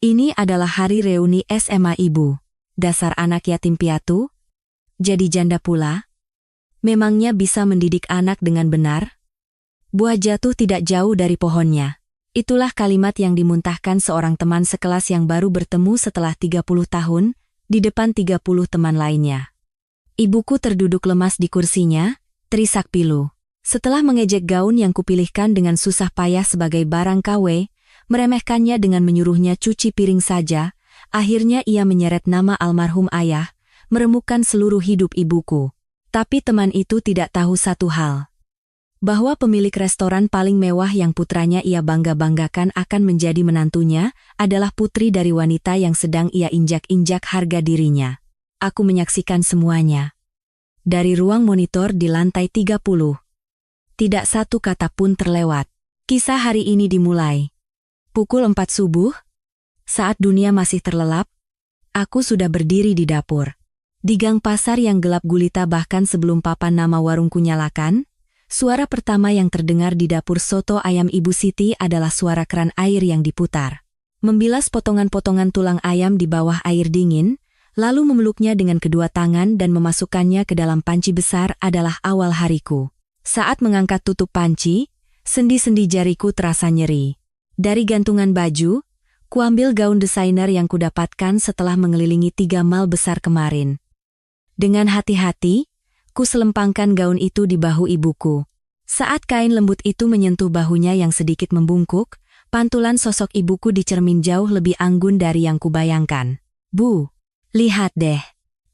Ini adalah hari reuni SMA Ibu. Dasar anak yatim piatu? Jadi janda pula? Memangnya bisa mendidik anak dengan benar? Buah jatuh tidak jauh dari pohonnya. Itulah kalimat yang dimuntahkan seorang teman sekelas yang baru bertemu setelah 30 tahun, di depan 30 teman lainnya. Ibuku terduduk lemas di kursinya, terisak pilu. Setelah mengejek gaun yang kupilihkan dengan susah payah sebagai barang KW, meremehkannya dengan menyuruhnya cuci piring saja, akhirnya ia menyeret nama almarhum ayah, meremukkan seluruh hidup ibuku. Tapi teman itu tidak tahu satu hal. Bahwa pemilik restoran paling mewah yang putranya ia bangga-banggakan akan menjadi menantunya, adalah putri dari wanita yang sedang ia injak-injak harga dirinya. Aku menyaksikan semuanya. Dari ruang monitor di lantai 30. Tidak satu kata pun terlewat. Kisah hari ini dimulai. Pukul 4 subuh, saat dunia masih terlelap, aku sudah berdiri di dapur. Di gang pasar yang gelap gulita bahkan sebelum papan nama warungku nyalakan, suara pertama yang terdengar di dapur soto ayam Ibu Siti adalah suara keran air yang diputar. Membilas potongan-potongan tulang ayam di bawah air dingin, lalu memeluknya dengan kedua tangan dan memasukkannya ke dalam panci besar adalah awal hariku. Saat mengangkat tutup panci, sendi-sendi jariku terasa nyeri. Dari gantungan baju, kuambil gaun desainer yang kudapatkan setelah mengelilingi 3 mal besar kemarin. Dengan hati-hati, ku selempangkan gaun itu di bahu ibuku. Saat kain lembut itu menyentuh bahunya yang sedikit membungkuk, pantulan sosok ibuku di cermin jauh lebih anggun dari yang kubayangkan. Bu, lihat deh.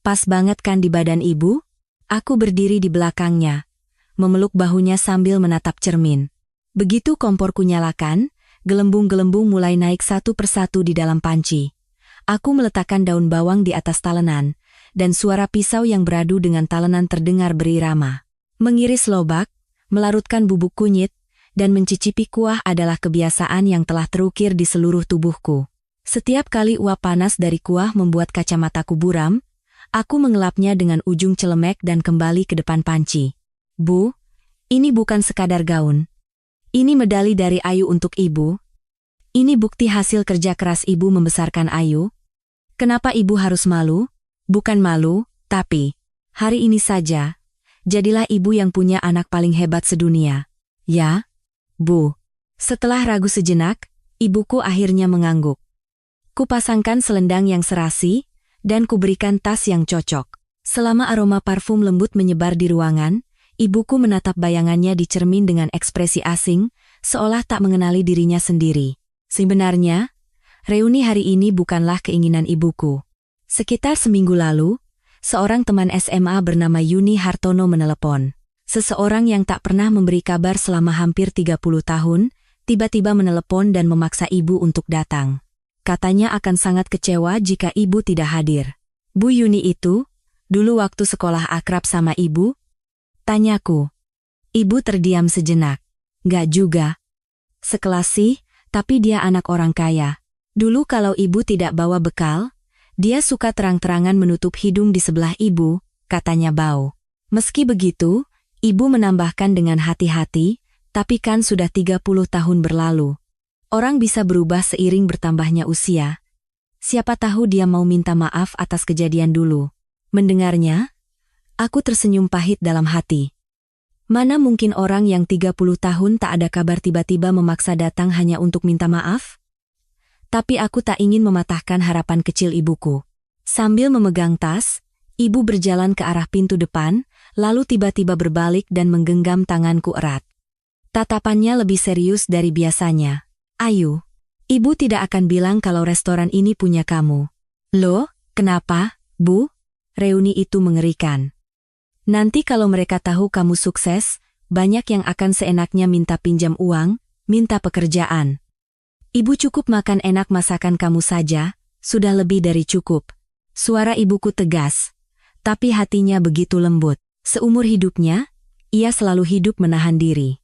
Pas banget kan di badan ibu? Aku berdiri di belakangnya, memeluk bahunya sambil menatap cermin. Begitu komporku nyalakan, gelembung-gelembung mulai naik satu persatu di dalam panci. Aku meletakkan daun bawang di atas talenan, dan suara pisau yang beradu dengan talenan terdengar berirama. Mengiris lobak, melarutkan bubuk kunyit, dan mencicipi kuah adalah kebiasaan yang telah terukir di seluruh tubuhku. Setiap kali uap panas dari kuah membuat kacamataku buram, aku mengelapnya dengan ujung celemek dan kembali ke depan panci. Bu, ini bukan sekadar gaun. Ini medali dari Ayu untuk ibu. Ini bukti hasil kerja keras ibu membesarkan Ayu. Kenapa ibu harus malu? Bukan malu, tapi hari ini saja, jadilah ibu yang punya anak paling hebat sedunia. Ya, Bu. Setelah ragu sejenak, ibuku akhirnya mengangguk. Kupasangkan selendang yang serasi, dan kuberikan tas yang cocok. Selama aroma parfum lembut menyebar di ruangan, ibuku menatap bayangannya di cermin dengan ekspresi asing, seolah tak mengenali dirinya sendiri. Sebenarnya, reuni hari ini bukanlah keinginan ibuku. Sekitar seminggu lalu, seorang teman SMA bernama Yuni Hartono menelepon. Seseorang yang tak pernah memberi kabar selama hampir 30 tahun, tiba-tiba menelepon dan memaksa ibu untuk datang. Katanya akan sangat kecewa jika ibu tidak hadir. Bu Yuni itu, dulu waktu sekolah akrab sama ibu? Tanyaku. Ibu terdiam sejenak. Gak juga. Sekelas sih, tapi dia anak orang kaya. Dulu kalau ibu tidak bawa bekal, dia suka terang-terangan menutup hidung di sebelah ibu, katanya bau. Meski begitu, ibu menambahkan dengan hati-hati, tapi kan sudah 30 tahun berlalu. Orang bisa berubah seiring bertambahnya usia. Siapa tahu dia mau minta maaf atas kejadian dulu. Mendengarnya, aku tersenyum pahit dalam hati. Mana mungkin orang yang 30 tahun tak ada kabar tiba-tiba memaksa datang hanya untuk minta maaf? Tapi aku tak ingin mematahkan harapan kecil ibuku. Sambil memegang tas, ibu berjalan ke arah pintu depan, lalu tiba-tiba berbalik dan menggenggam tanganku erat. Tatapannya lebih serius dari biasanya. Ayu, ibu tidak akan bilang kalau restoran ini punya kamu. Loh, kenapa, Bu? Reuni itu mengerikan. Nanti kalau mereka tahu kamu sukses, banyak yang akan seenaknya minta pinjam uang, minta pekerjaan. Ibu cukup makan enak masakan kamu saja, sudah lebih dari cukup. Suara ibuku tegas, tapi hatinya begitu lembut. Seumur hidupnya, ia selalu hidup menahan diri.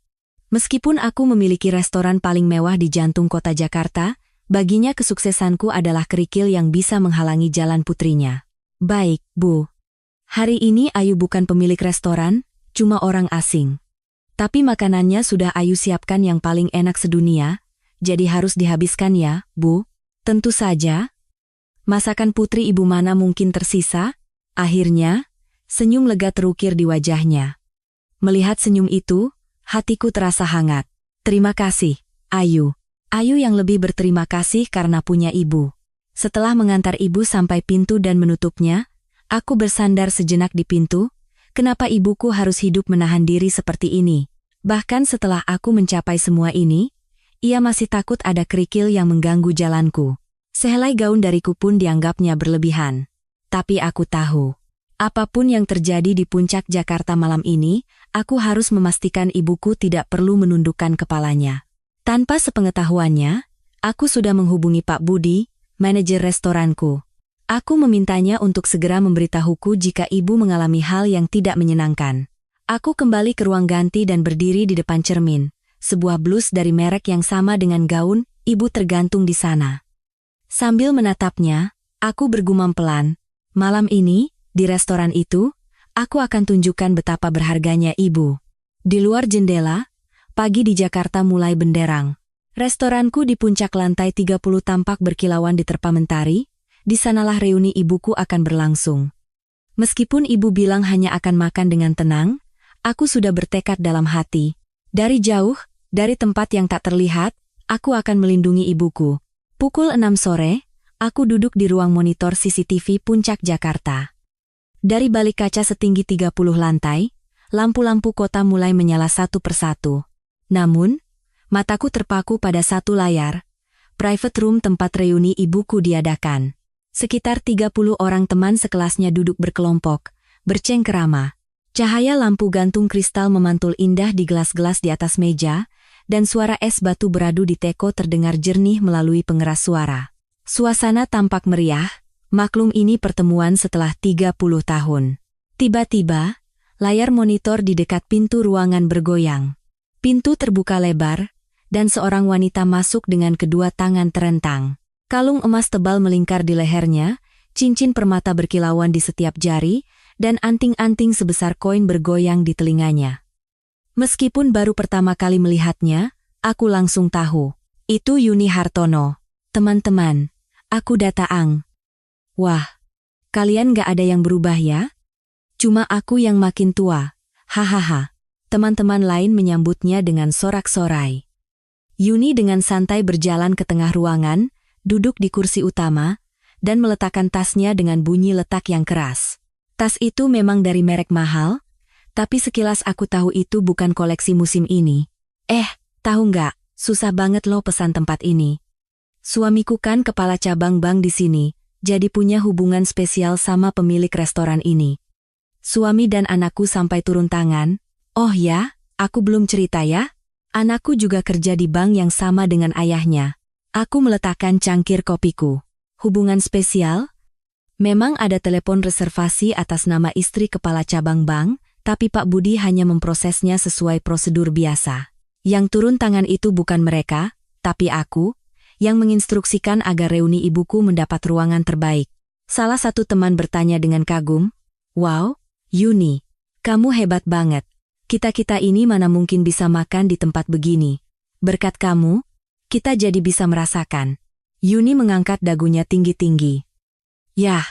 Meskipun aku memiliki restoran paling mewah di jantung kota Jakarta, baginya kesuksesanku adalah kerikil yang bisa menghalangi jalan putrinya. Baik, Bu. Hari ini Ayu bukan pemilik restoran, cuma orang asing. Tapi makanannya sudah Ayu siapkan yang paling enak sedunia, jadi harus dihabiskan ya, Bu. Tentu saja. Masakan putri ibu mana mungkin tersisa? Akhirnya, senyum lega terukir di wajahnya. Melihat senyum itu, hatiku terasa hangat. Terima kasih, Ayu. Ayu yang lebih berterima kasih karena punya ibu. Setelah mengantar ibu sampai pintu dan menutupnya, aku bersandar sejenak di pintu. Kenapa ibuku harus hidup menahan diri seperti ini? Bahkan setelah aku mencapai semua ini, ia masih takut ada kerikil yang mengganggu jalanku. Sehelai gaun dariku pun dianggapnya berlebihan. Tapi aku tahu, apapun yang terjadi di puncak Jakarta malam ini, aku harus memastikan ibuku tidak perlu menundukkan kepalanya. Tanpa sepengetahuannya, aku sudah menghubungi Pak Budi, manajer restoranku. Aku memintanya untuk segera memberitahuku jika ibu mengalami hal yang tidak menyenangkan. Aku kembali ke ruang ganti dan berdiri di depan cermin. Sebuah blus dari merek yang sama dengan gaun ibu tergantung di sana. Sambil menatapnya, aku bergumam pelan, malam ini, di restoran itu, aku akan tunjukkan betapa berharganya ibu. Di luar jendela, pagi di Jakarta mulai benderang. Restoranku di puncak lantai 30 tampak berkilauan diterpa mentari, di sanalah reuni ibuku akan berlangsung. Meskipun ibu bilang hanya akan makan dengan tenang, aku sudah bertekad dalam hati. Dari jauh, dari tempat yang tak terlihat, aku akan melindungi ibuku. Pukul 6 sore, aku duduk di ruang monitor CCTV Puncak Jakarta. Dari balik kaca setinggi 30 lantai, lampu-lampu kota mulai menyala satu persatu. Namun, mataku terpaku pada satu layar, private room tempat reuni ibuku diadakan. Sekitar 30 orang teman sekelasnya duduk berkelompok, bercengkerama. Cahaya lampu gantung kristal memantul indah di gelas-gelas di atas meja, dan suara es batu beradu di teko terdengar jernih melalui pengeras suara. Suasana tampak meriah, maklum ini pertemuan setelah 30 tahun. Tiba-tiba, layar monitor di dekat pintu ruangan bergoyang. Pintu terbuka lebar, dan seorang wanita masuk dengan kedua tangan terentang. Kalung emas tebal melingkar di lehernya, cincin permata berkilauan di setiap jari, dan anting-anting sebesar koin bergoyang di telinganya. Meskipun baru pertama kali melihatnya, aku langsung tahu. Itu Yuni Hartono. Teman-teman, aku Dataang. Wah, kalian gak ada yang berubah ya? Cuma aku yang makin tua. Hahaha. Teman-teman lain menyambutnya dengan sorak-sorai. Yuni dengan santai berjalan ke tengah ruangan, duduk di kursi utama, dan meletakkan tasnya dengan bunyi letak yang keras. Tas itu memang dari merek mahal, tapi sekilas aku tahu itu bukan koleksi musim ini. Tahu nggak, susah banget loh pesan tempat ini. Suamiku kan kepala cabang bank di sini, jadi punya hubungan spesial sama pemilik restoran ini. Suami dan anakku sampai turun tangan. Oh ya, aku belum cerita ya. Anakku juga kerja di bank yang sama dengan ayahnya. Aku meletakkan cangkir kopiku. Hubungan spesial? Memang ada telepon reservasi atas nama istri kepala cabang bank, tapi Pak Budi hanya memprosesnya sesuai prosedur biasa. Yang turun tangan itu bukan mereka, tapi aku, yang menginstruksikan agar reuni ibuku mendapat ruangan terbaik. Salah satu teman bertanya dengan kagum, "Wow, Yuni, kamu hebat banget. Kita-kita ini mana mungkin bisa makan di tempat begini. Berkat kamu, kita jadi bisa merasakan." Yuni mengangkat dagunya tinggi-tinggi. Yah,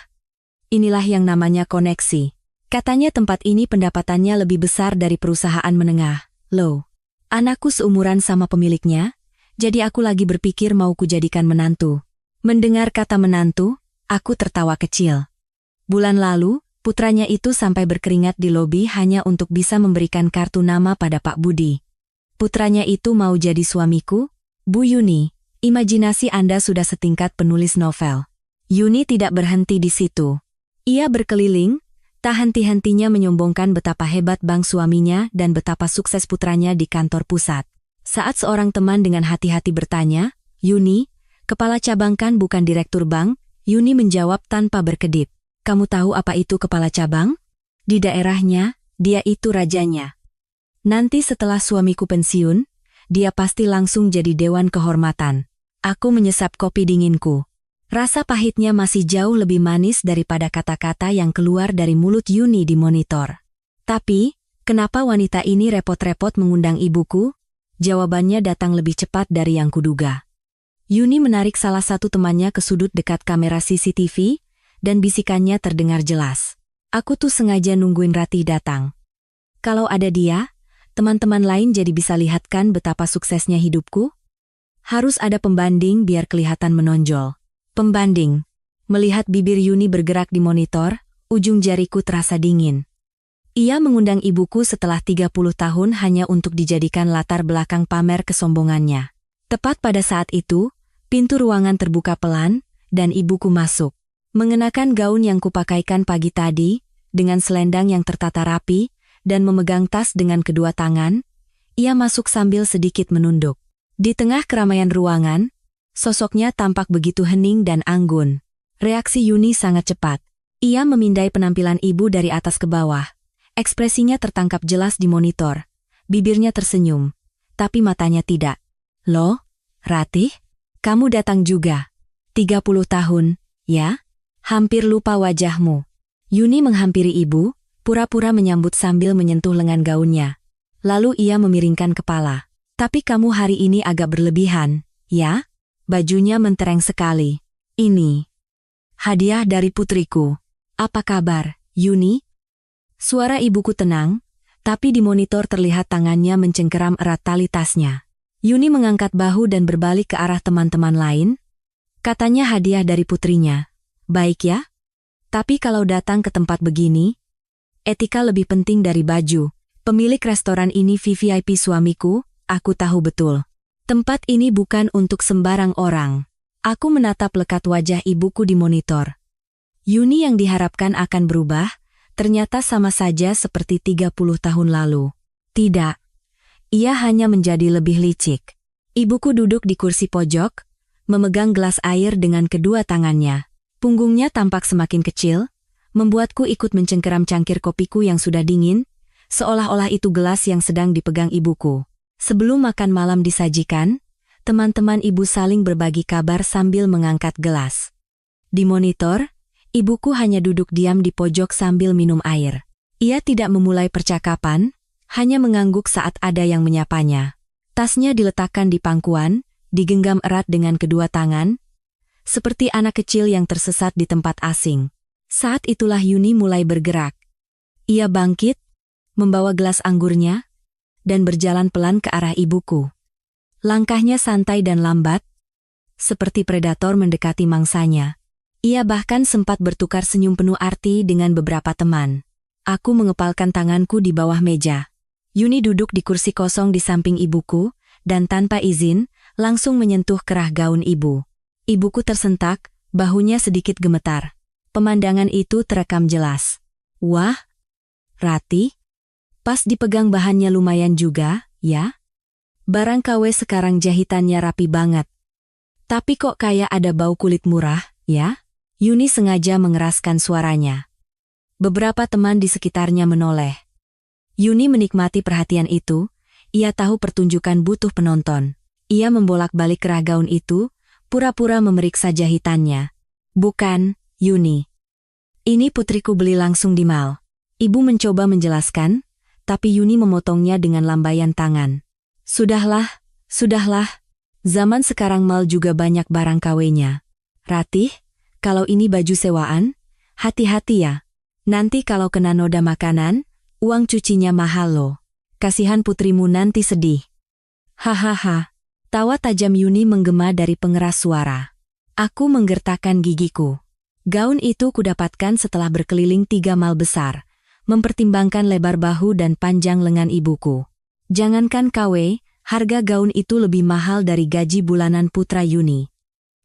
inilah yang namanya koneksi. Katanya tempat ini pendapatannya lebih besar dari perusahaan menengah. Loh, anakku seumuran sama pemiliknya, jadi aku lagi berpikir mau kujadikan menantu. Mendengar kata menantu, aku tertawa kecil. Bulan lalu, putranya itu sampai berkeringat di lobi hanya untuk bisa memberikan kartu nama pada Pak Budi. Putranya itu mau jadi suamiku? Bu Yuni, imajinasi Anda sudah setingkat penulis novel. Yuni tidak berhenti di situ. Ia berkeliling, tak henti-hentinya menyombongkan betapa hebat bank suaminya dan betapa sukses putranya di kantor pusat. Saat seorang teman dengan hati-hati bertanya, "Yuni, kepala cabang kan bukan direktur bank?" Yuni menjawab tanpa berkedip. "Kamu tahu apa itu kepala cabang? Di daerahnya, dia itu rajanya. Nanti setelah suamiku pensiun, dia pasti langsung jadi dewan kehormatan." Aku menyesap kopi dinginku. Rasa pahitnya masih jauh lebih manis daripada kata-kata yang keluar dari mulut Yuni di monitor. Tapi, kenapa wanita ini repot-repot mengundang ibuku? Jawabannya datang lebih cepat dari yang kuduga. Yuni menarik salah satu temannya ke sudut dekat kamera CCTV, dan bisikannya terdengar jelas. Aku tuh sengaja nungguin Ratih datang. Kalau ada dia, teman-teman lain jadi bisa lihat kan betapa suksesnya hidupku? Harus ada pembanding biar kelihatan menonjol. Pembanding. Melihat bibir Yuni bergerak di monitor, ujung jariku terasa dingin. Ia mengundang ibuku setelah 30 tahun hanya untuk dijadikan latar belakang pamer kesombongannya. Tepat pada saat itu, pintu ruangan terbuka pelan, dan ibuku masuk. Mengenakan gaun yang kupakaikan pagi tadi, dengan selendang yang tertata rapi, dan memegang tas dengan kedua tangan, ia masuk sambil sedikit menunduk. Di tengah keramaian ruangan, sosoknya tampak begitu hening dan anggun. Reaksi Yuni sangat cepat. Ia memindai penampilan ibu dari atas ke bawah. Ekspresinya tertangkap jelas di monitor. Bibirnya tersenyum, tapi matanya tidak. Loh, Ratih? Kamu datang juga. 30 tahun, ya? Hampir lupa wajahmu. Yuni menghampiri ibu, pura-pura menyambut sambil menyentuh lengan gaunnya. Lalu ia memiringkan kepala. Tapi kamu hari ini agak berlebihan, ya? Bajunya mentereng sekali. Ini hadiah dari putriku. Apa kabar, Yuni? Suara ibuku tenang, tapi di monitor terlihat tangannya mencengkeram erat tali tasnya. Yuni mengangkat bahu dan berbalik ke arah teman-teman lain. Katanya hadiah dari putrinya. Baik ya? Tapi kalau datang ke tempat begini, etika lebih penting dari baju. Pemilik restoran ini VVIP suamiku, aku tahu betul. Tempat ini bukan untuk sembarang orang. Aku menatap lekat wajah ibuku di monitor. Yuni yang diharapkan akan berubah, ternyata sama saja seperti 30 tahun lalu. Tidak. Ia hanya menjadi lebih licik. Ibuku duduk di kursi pojok, memegang gelas air dengan kedua tangannya. Punggungnya tampak semakin kecil, membuatku ikut mencengkeram cangkir kopiku yang sudah dingin, seolah-olah itu gelas yang sedang dipegang ibuku. Sebelum makan malam disajikan, teman-teman ibu saling berbagi kabar sambil mengangkat gelas. Di monitor, ibuku hanya duduk diam di pojok sambil minum air. Ia tidak memulai percakapan, hanya mengangguk saat ada yang menyapanya. Tasnya diletakkan di pangkuan, digenggam erat dengan kedua tangan, seperti anak kecil yang tersesat di tempat asing. Saat itulah Yuni mulai bergerak. Ia bangkit, membawa gelas anggurnya, dan berjalan pelan ke arah ibuku. Langkahnya santai dan lambat, seperti predator mendekati mangsanya. Ia bahkan sempat bertukar senyum penuh arti dengan beberapa teman. Aku mengepalkan tanganku di bawah meja. Yuni duduk di kursi kosong di samping ibuku, dan tanpa izin, langsung menyentuh kerah gaun ibu. Ibuku tersentak, bahunya sedikit gemetar. Pemandangan itu terekam jelas. Wah, Ratih, pas dipegang bahannya lumayan juga, ya? Barang KW sekarang jahitannya rapi banget. Tapi kok kayak ada bau kulit murah, ya? Yuni sengaja mengeraskan suaranya. Beberapa teman di sekitarnya menoleh. Yuni menikmati perhatian itu, ia tahu pertunjukan butuh penonton. Ia membolak-balik kerah gaun itu, pura-pura memeriksa jahitannya. Bukan, Yuni. Ini putriku beli langsung di mall. Ibu mencoba menjelaskan, tapi Yuni memotongnya dengan lambaian tangan. Sudahlah, sudahlah. Zaman sekarang mall juga banyak barang KW-nya. Ratih, kalau ini baju sewaan, hati-hati ya. Nanti kalau kena noda makanan, uang cucinya mahal loh. Kasihan putrimu nanti sedih. Hahaha. Tawa tajam Yuni menggema dari pengeras suara. Aku menggertakkan gigiku. Gaun itu kudapatkan setelah berkeliling 3 mall besar, mempertimbangkan lebar bahu dan panjang lengan ibuku. Jangankan KW, harga gaun itu lebih mahal dari gaji bulanan putra Yuni.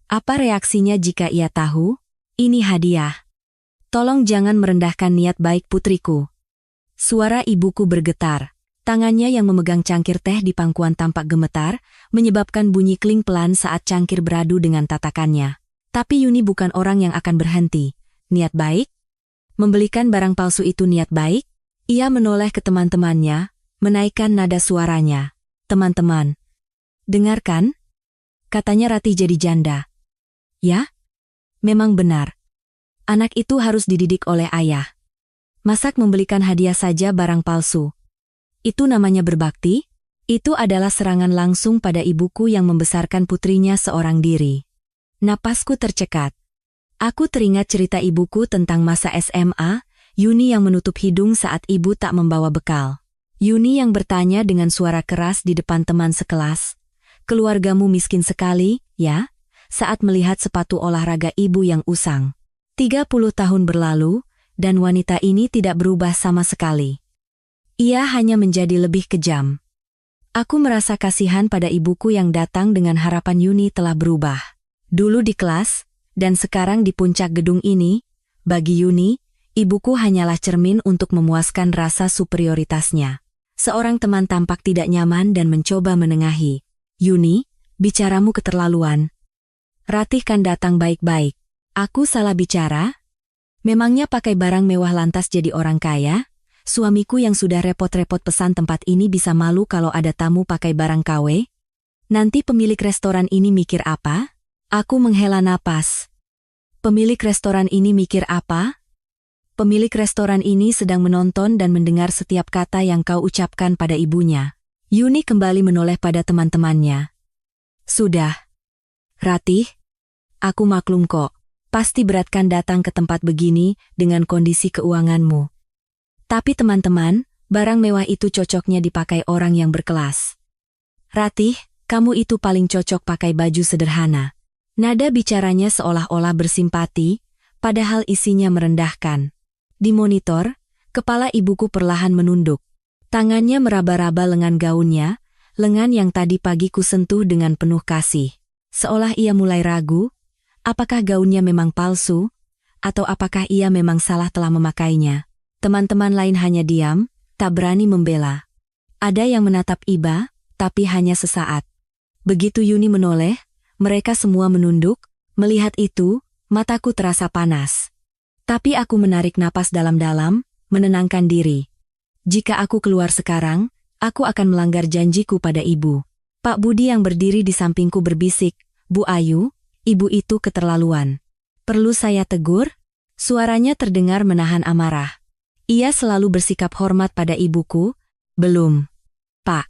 Apa reaksinya jika ia tahu? Ini hadiah. Tolong jangan merendahkan niat baik putriku. Suara ibuku bergetar. Tangannya yang memegang cangkir teh di pangkuan tampak gemetar, menyebabkan bunyi kling pelan saat cangkir beradu dengan tatakannya. Tapi Yuni bukan orang yang akan berhenti. Niat baik? Membelikan barang palsu itu niat baik? Ia menoleh ke teman-temannya, menaikkan nada suaranya. Teman-teman, dengarkan? Katanya Ratih jadi janda. Ya? Memang benar. Anak itu harus dididik oleh ayah. Masak membelikan hadiah saja barang palsu. Itu namanya berbakti? Itu adalah serangan langsung pada ibuku yang membesarkan putrinya seorang diri. Napasku tercekat. Aku teringat cerita ibuku tentang masa SMA, Yuni yang menutup hidung saat ibu tak membawa bekal. Yuni yang bertanya dengan suara keras di depan teman sekelas, "Keluargamu miskin sekali, ya?" saat melihat sepatu olahraga ibu yang usang. 30 tahun berlalu, dan wanita ini tidak berubah sama sekali. Ia hanya menjadi lebih kejam. Aku merasa kasihan pada ibuku yang datang dengan harapan Yuni telah berubah. Dulu di kelas, dan sekarang di puncak gedung ini, bagi Yuni, ibuku hanyalah cermin untuk memuaskan rasa superioritasnya. Seorang teman tampak tidak nyaman dan mencoba menengahi. "Yuni, bicaramu keterlaluan." Ratih kan datang baik-baik. Aku salah bicara? Memangnya pakai barang mewah lantas jadi orang kaya? Suamiku yang sudah repot-repot pesan tempat ini bisa malu kalau ada tamu pakai barang KW? Nanti pemilik restoran ini mikir apa? Aku menghela napas. Pemilik restoran ini mikir apa? Pemilik restoran ini sedang menonton dan mendengar setiap kata yang kau ucapkan pada ibunya. Yuni kembali menoleh pada teman-temannya. Sudah. Ratih, aku maklum kok. Pasti berat kan datang ke tempat begini dengan kondisi keuanganmu. Tapi teman-teman, barang mewah itu cocoknya dipakai orang yang berkelas. Ratih, kamu itu paling cocok pakai baju sederhana. Nada bicaranya seolah-olah bersimpati, padahal isinya merendahkan. Di monitor, kepala ibuku perlahan menunduk. Tangannya meraba-raba lengan gaunnya, lengan yang tadi pagi ku sentuh dengan penuh kasih. Seolah ia mulai ragu, apakah gaunnya memang palsu, atau apakah ia memang salah telah memakainya. Teman-teman lain hanya diam, tak berani membela. Ada yang menatap iba, tapi hanya sesaat. Begitu Yuni menoleh, mereka semua menunduk. Melihat itu, mataku terasa panas. Tapi aku menarik napas dalam-dalam, menenangkan diri. Jika aku keluar sekarang, aku akan melanggar janjiku pada ibu. Pak Budi yang berdiri di sampingku berbisik, "Bu Ayu, ibu itu keterlaluan." Perlu saya tegur? Suaranya terdengar menahan amarah. Ia selalu bersikap hormat pada ibuku. "Belum, Pak.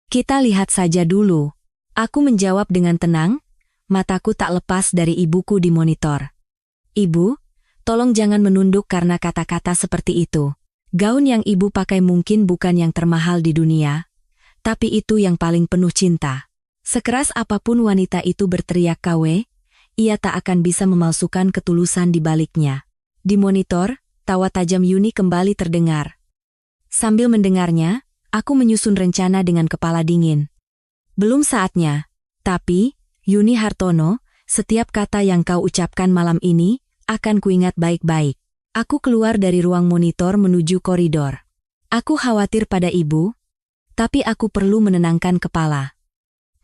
Kita lihat saja dulu." Aku menjawab dengan tenang, mataku tak lepas dari ibuku di monitor. "Ibu, tolong jangan menunduk karena kata-kata seperti itu. Gaun yang ibu pakai mungkin bukan yang termahal di dunia, tapi itu yang paling penuh cinta." Sekeras apapun wanita itu berteriak KW, ia tak akan bisa memalsukan ketulusan di baliknya. Di monitor, tawa tajam Yuni kembali terdengar. Sambil mendengarnya, aku menyusun rencana dengan kepala dingin. Belum saatnya, tapi, Yuni Hartono, setiap kata yang kau ucapkan malam ini, akan kuingat baik-baik. Aku keluar dari ruang monitor menuju koridor. Aku khawatir pada ibu, tapi aku perlu menenangkan kepala.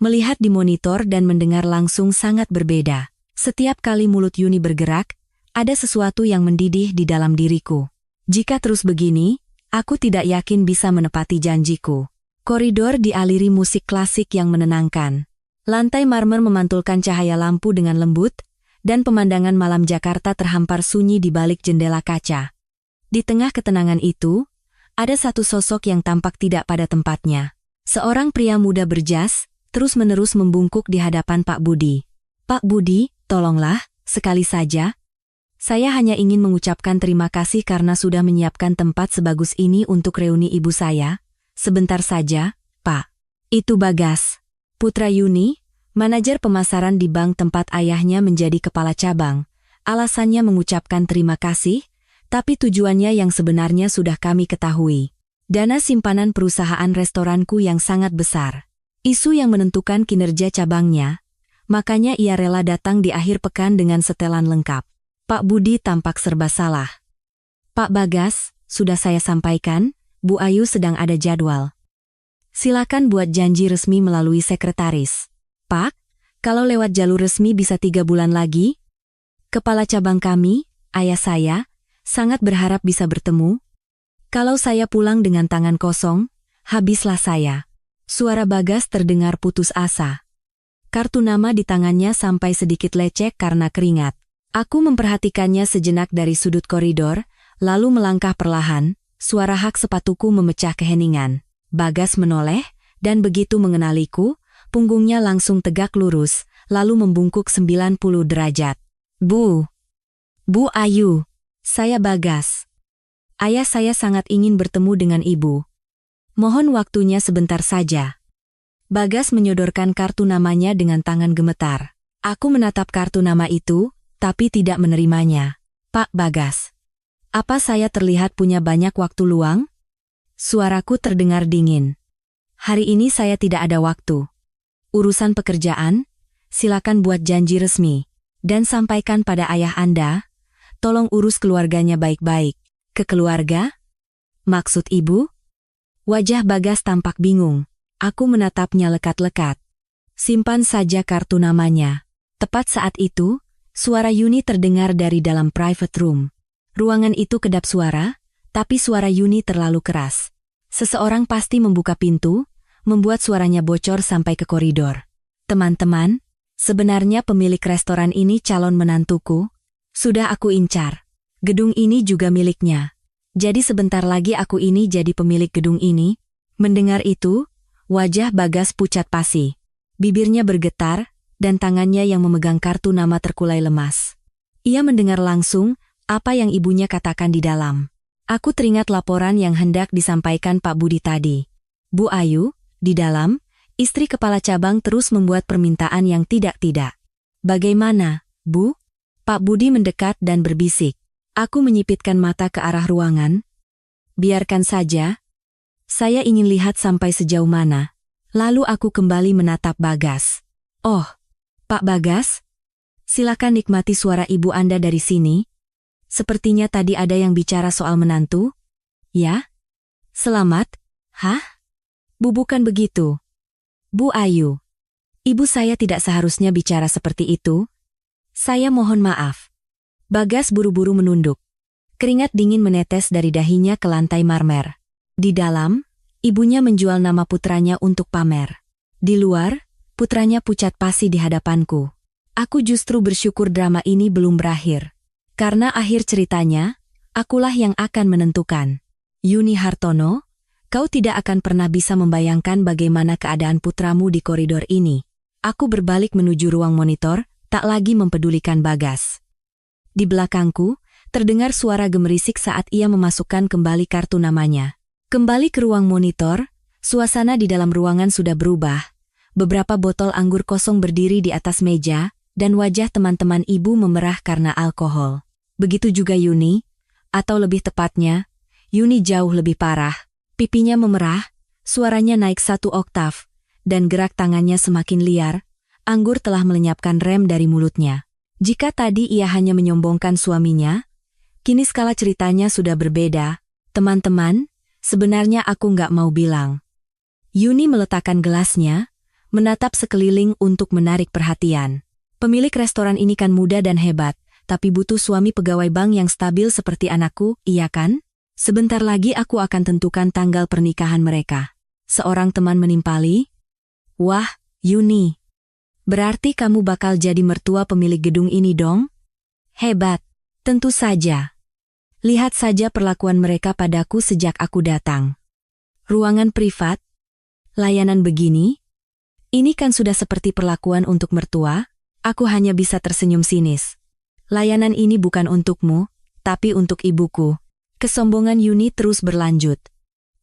Melihat di monitor dan mendengar langsung sangat berbeda. Setiap kali mulut Yuni bergerak, ada sesuatu yang mendidih di dalam diriku. Jika terus begini, aku tidak yakin bisa menepati janjiku. Koridor dialiri musik klasik yang menenangkan. Lantai marmer memantulkan cahaya lampu dengan lembut, dan pemandangan malam Jakarta terhampar sunyi di balik jendela kaca. Di tengah ketenangan itu, ada satu sosok yang tampak tidak pada tempatnya. Seorang pria muda berjas, terus-menerus membungkuk di hadapan Pak Budi. "Pak Budi, tolonglah, sekali saja. Saya hanya ingin mengucapkan terima kasih karena sudah menyiapkan tempat sebagus ini untuk reuni ibu saya. Sebentar saja, Pak." Itu Bagas, putra Yuni, manajer pemasaran di bank tempat ayahnya menjadi kepala cabang. Alasannya mengucapkan terima kasih, tapi tujuannya yang sebenarnya sudah kami ketahui. Dana simpanan perusahaan restoranku yang sangat besar. Isu yang menentukan kinerja cabangnya, makanya ia rela datang di akhir pekan dengan setelan lengkap. Pak Budi tampak serba salah. "Pak Bagas, sudah saya sampaikan, Bu Ayu sedang ada jadwal. Silakan buat janji resmi melalui sekretaris." "Pak, kalau lewat jalur resmi bisa 3 bulan lagi?" "Kepala cabang kami, ayah saya, sangat berharap bisa bertemu. Kalau saya pulang dengan tangan kosong, habislah saya." Suara Bagas terdengar putus asa. Kartu nama di tangannya sampai sedikit lecek karena keringat. Aku memperhatikannya sejenak dari sudut koridor, lalu melangkah perlahan, suara hak sepatuku memecah keheningan. Bagas menoleh, Dan begitu mengenaliku, punggungnya langsung tegak lurus, lalu membungkuk 90 derajat. Bu Ayu, saya Bagas. Ayah saya sangat ingin bertemu dengan ibu. Mohon waktunya sebentar saja. Bagas menyodorkan kartu namanya dengan tangan gemetar. Aku menatap kartu nama itu, tapi tidak menerimanya. Pak Bagas, apa saya terlihat punya banyak waktu luang? Suaraku terdengar dingin. Hari ini saya tidak ada waktu. Urusan pekerjaan, silakan buat janji resmi. Dan sampaikan pada ayah Anda, tolong urus keluarganya baik-baik. Ke keluarga? Maksud ibu? Wajah Bagas tampak bingung. Aku menatapnya lekat-lekat. Simpan saja kartu namanya. Tepat saat itu, suara Yuni terdengar dari dalam private room. Ruangan itu kedap suara, tapi suara Yuni terlalu keras. Seseorang pasti membuka pintu, membuat suaranya bocor sampai ke koridor. Teman-teman, sebenarnya pemilik restoran ini calon menantuku. Sudah aku incar. Gedung ini juga miliknya. Jadi sebentar lagi aku ini jadi pemilik gedung ini. Mendengar itu, wajah Bagas pucat pasi. Bibirnya bergetar, dan tangannya yang memegang kartu nama terkulai lemas. Ia mendengar langsung apa yang ibunya katakan di dalam. Aku teringat laporan yang hendak disampaikan Pak Budi tadi. Bu Ayu, di dalam, istri kepala cabang terus membuat permintaan yang tidak-tidak. Bagaimana, Bu? Pak Budi mendekat dan berbisik. Aku menyipitkan mata ke arah ruangan. Biarkan saja. Saya ingin lihat sampai sejauh mana. Lalu aku kembali menatap Bagas. Oh, Pak Bagas? Silakan nikmati suara ibu Anda dari sini. Sepertinya tadi ada yang bicara soal menantu. Ya? Selamat? Hah? Bukan begitu. Bu Ayu. Ibu saya tidak seharusnya bicara seperti itu. Saya mohon maaf. Bagas buru-buru menunduk. Keringat dingin menetes dari dahinya ke lantai marmer. Di dalam, ibunya menjual nama putranya untuk pamer. Di luar, putranya pucat pasi di hadapanku. Aku justru bersyukur drama ini belum berakhir. Karena akhir ceritanya, akulah yang akan menentukan. Yuni Hartono, kau tidak akan pernah bisa membayangkan bagaimana keadaan putramu di koridor ini. Aku berbalik menuju ruang monitor, tak lagi mempedulikan Bagas. Di belakangku, terdengar suara gemerisik saat ia memasukkan kembali kartu namanya. Kembali ke ruang monitor, suasana di dalam ruangan sudah berubah. Beberapa botol anggur kosong berdiri di atas meja, dan wajah teman-teman ibu memerah karena alkohol. Begitu juga Yuni, atau lebih tepatnya, Yuni jauh lebih parah. Pipinya memerah, suaranya naik 1 oktav, dan gerak tangannya semakin liar. Anggur telah melenyapkan rem dari mulutnya. Jika tadi ia hanya menyombongkan suaminya, kini skala ceritanya sudah berbeda. Teman-teman, sebenarnya aku nggak mau bilang. Yuni meletakkan gelasnya, menatap sekeliling untuk menarik perhatian. Pemilik restoran ini kan muda dan hebat, tapi butuh suami pegawai bank yang stabil seperti anakku, iya kan? Sebentar lagi aku akan tentukan tanggal pernikahan mereka. Seorang teman menimpali. Wah, Yuni. Berarti kamu bakal jadi mertua pemilik gedung ini dong? Hebat. Tentu saja. Lihat saja perlakuan mereka padaku sejak aku datang. Ruangan privat? Layanan begini? Ini kan sudah seperti perlakuan untuk mertua, aku hanya bisa tersenyum sinis. Layanan ini bukan untukmu, tapi untuk ibuku. Kesombongan Yuni terus berlanjut.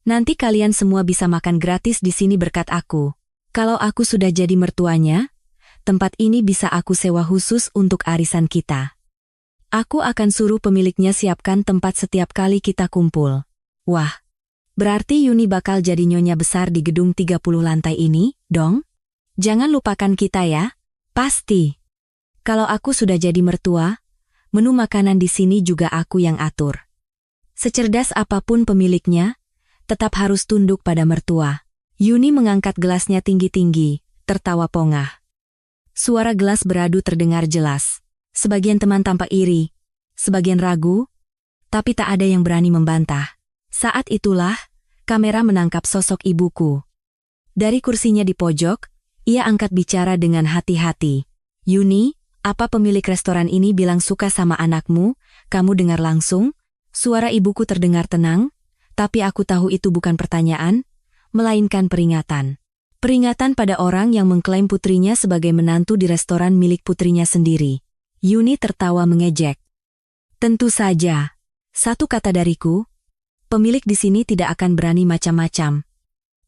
Nanti kalian semua bisa makan gratis di sini berkat aku. Kalau aku sudah jadi mertuanya, tempat ini bisa aku sewa khusus untuk arisan kita. Aku akan suruh pemiliknya siapkan tempat setiap kali kita kumpul. Wah, berarti Yuni bakal jadi nyonya besar di gedung 30 lantai ini, dong? Jangan lupakan kita ya, pasti. Kalau aku sudah jadi mertua, menu makanan di sini juga aku yang atur. Secerdas apapun pemiliknya, tetap harus tunduk pada mertua. Yuni mengangkat gelasnya tinggi-tinggi, tertawa pongah. Suara gelas beradu terdengar jelas. Sebagian teman tampak iri, sebagian ragu, tapi tak ada yang berani membantah. Saat itulah, kamera menangkap sosok ibuku. Dari kursinya di pojok, ia angkat bicara dengan hati-hati. Yuni, apa pemilik restoran ini bilang suka sama anakmu, kamu dengar langsung? Suara ibuku terdengar tenang, tapi aku tahu itu bukan pertanyaan, melainkan peringatan. Peringatan pada orang yang mengklaim putrinya sebagai menantu di restoran milik putrinya sendiri. Yuni tertawa mengejek. Tentu saja. Satu kata dariku, pemilik di sini tidak akan berani macam-macam.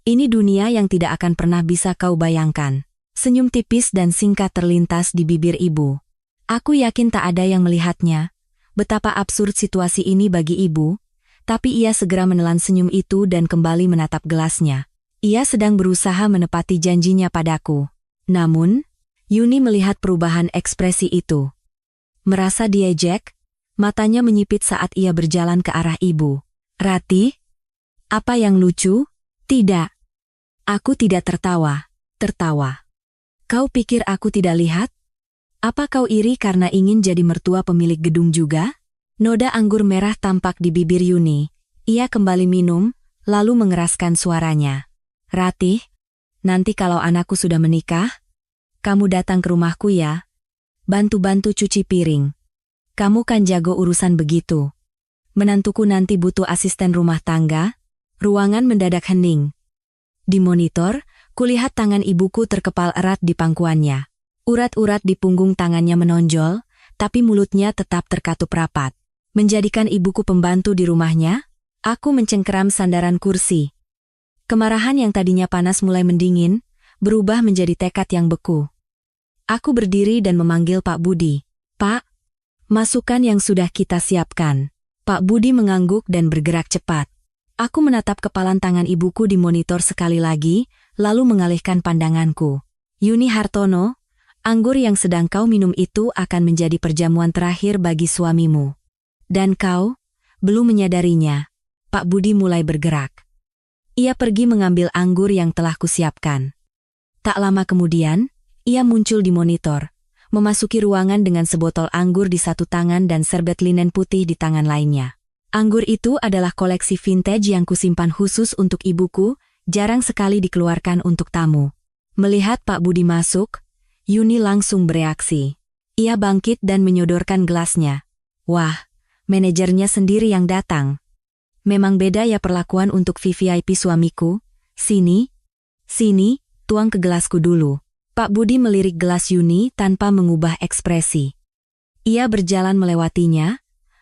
Ini dunia yang tidak akan pernah bisa kau bayangkan. Senyum tipis dan singkat terlintas di bibir ibu. Aku yakin tak ada yang melihatnya. Betapa absurd situasi ini bagi ibu. Tapi ia segera menelan senyum itu dan kembali menatap gelasnya. Ia sedang berusaha menepati janjinya padaku. Namun, Yuni melihat perubahan ekspresi itu. Merasa diejek, matanya menyipit saat ia berjalan ke arah ibu. Ratih? Apa yang lucu? Tidak. Aku tidak tertawa. Tertawa. Kau pikir aku tidak lihat? Apa kau iri karena ingin jadi mertua pemilik gedung juga? Noda anggur merah tampak di bibir Yuni. Ia kembali minum, lalu mengeraskan suaranya. Ratih, nanti kalau anakku sudah menikah, kamu datang ke rumahku ya. Bantu-bantu cuci piring. Kamu kan jago urusan begitu. Menantuku nanti butuh asisten rumah tangga. Ruangan mendadak hening. Di monitor, kulihat tangan ibuku terkepal erat di pangkuannya. Urat-urat di punggung tangannya menonjol, tapi mulutnya tetap terkatup rapat. Menjadikan ibuku pembantu di rumahnya, aku mencengkeram sandaran kursi. Kemarahan yang tadinya panas mulai mendingin, berubah menjadi tekad yang beku. Aku berdiri dan memanggil Pak Budi. Pak, masukan yang sudah kita siapkan. Pak Budi mengangguk dan bergerak cepat. Aku menatap kepalan tangan ibuku di monitor sekali lagi, lalu mengalihkan pandanganku. Yuni Hartono, anggur yang sedang kau minum itu akan menjadi perjamuan terakhir bagi suamimu. Dan kau, belum menyadarinya. Pak Budi mulai bergerak. Ia pergi mengambil anggur yang telah kusiapkan. Tak lama kemudian, ia muncul di monitor, memasuki ruangan dengan sebotol anggur di satu tangan dan serbet linen putih di tangan lainnya. Anggur itu adalah koleksi vintage yang kusimpan khusus untuk ibuku, jarang sekali dikeluarkan untuk tamu. Melihat Pak Budi masuk, Yuni langsung bereaksi. Ia bangkit dan menyodorkan gelasnya. Wah, manajernya sendiri yang datang. Memang beda ya perlakuan untuk VVIP suamiku. Sini, tuang ke gelasku dulu. Pak Budi melirik gelas Yuni tanpa mengubah ekspresi. Ia berjalan melewatinya,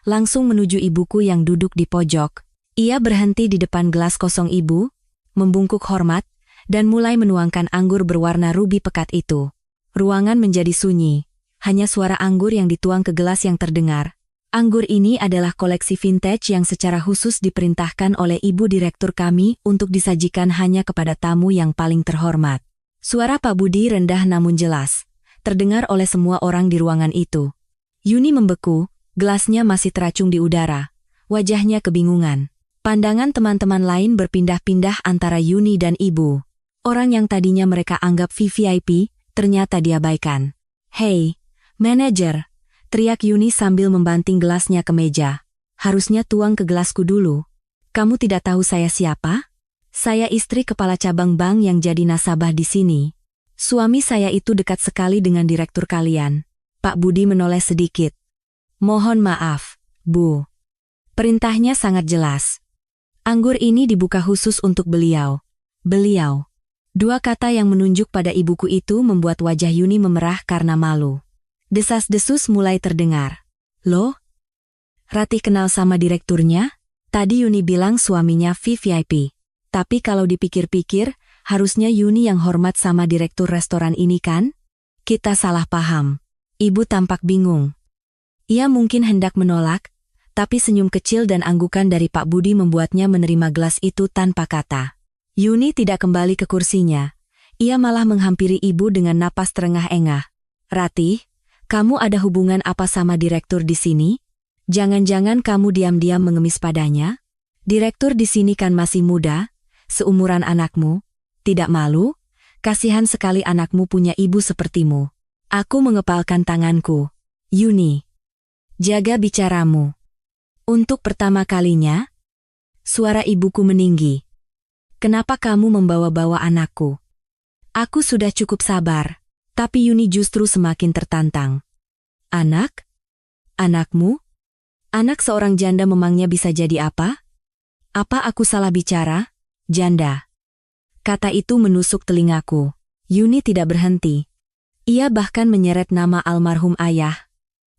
langsung menuju ibuku yang duduk di pojok. Ia berhenti di depan gelas kosong ibu, membungkuk hormat, dan mulai menuangkan anggur berwarna rubi pekat itu. Ruangan menjadi sunyi, hanya suara anggur yang dituang ke gelas yang terdengar. Anggur ini adalah koleksi vintage yang secara khusus diperintahkan oleh ibu direktur kami untuk disajikan hanya kepada tamu yang paling terhormat. Suara Pak Budi rendah namun jelas, terdengar oleh semua orang di ruangan itu. Yuni membeku, gelasnya masih teracung di udara, wajahnya kebingungan. Pandangan teman-teman lain berpindah-pindah antara Yuni dan ibu. Orang yang tadinya mereka anggap VVIP, ternyata diabaikan. Hei, manajer! Teriak Yuni sambil membanting gelasnya ke meja. Harusnya tuang ke gelasku dulu. Kamu tidak tahu saya siapa? Saya istri kepala cabang bank yang jadi nasabah di sini. Suami saya itu dekat sekali dengan direktur kalian. Pak Budi menoleh sedikit. Mohon maaf, Bu. Perintahnya sangat jelas. Anggur ini dibuka khusus untuk beliau. Beliau. Dua kata yang menunjuk pada ibuku itu membuat wajah Yuni memerah karena malu. Desas-desus mulai terdengar. Loh? Ratih kenal sama direkturnya? Tadi Yuni bilang suaminya VVIP. Tapi kalau dipikir-pikir, harusnya Yuni yang hormat sama direktur restoran ini kan? Kita salah paham. Ibu tampak bingung. Ia mungkin hendak menolak, tapi senyum kecil dan anggukan dari Pak Budi membuatnya menerima gelas itu tanpa kata. Yuni tidak kembali ke kursinya. Ia malah menghampiri ibu dengan napas terengah-engah. Ratih, kamu ada hubungan apa sama direktur di sini? Jangan-jangan kamu diam-diam mengemis padanya? Direktur di sini kan masih muda, seumuran anakmu. Tidak malu? Kasihan sekali anakmu punya ibu sepertimu. Aku mengepalkan tanganku. Yuni, jaga bicaramu. Untuk pertama kalinya, suara ibuku meninggi. Kenapa kamu membawa-bawa anakku? Aku sudah cukup sabar. Tapi Yuni justru semakin tertantang. Anak? Anakmu? Anak seorang janda memangnya bisa jadi apa? Apa aku salah bicara? Janda. Kata itu menusuk telingaku. Yuni tidak berhenti. Ia bahkan menyeret nama almarhum ayah.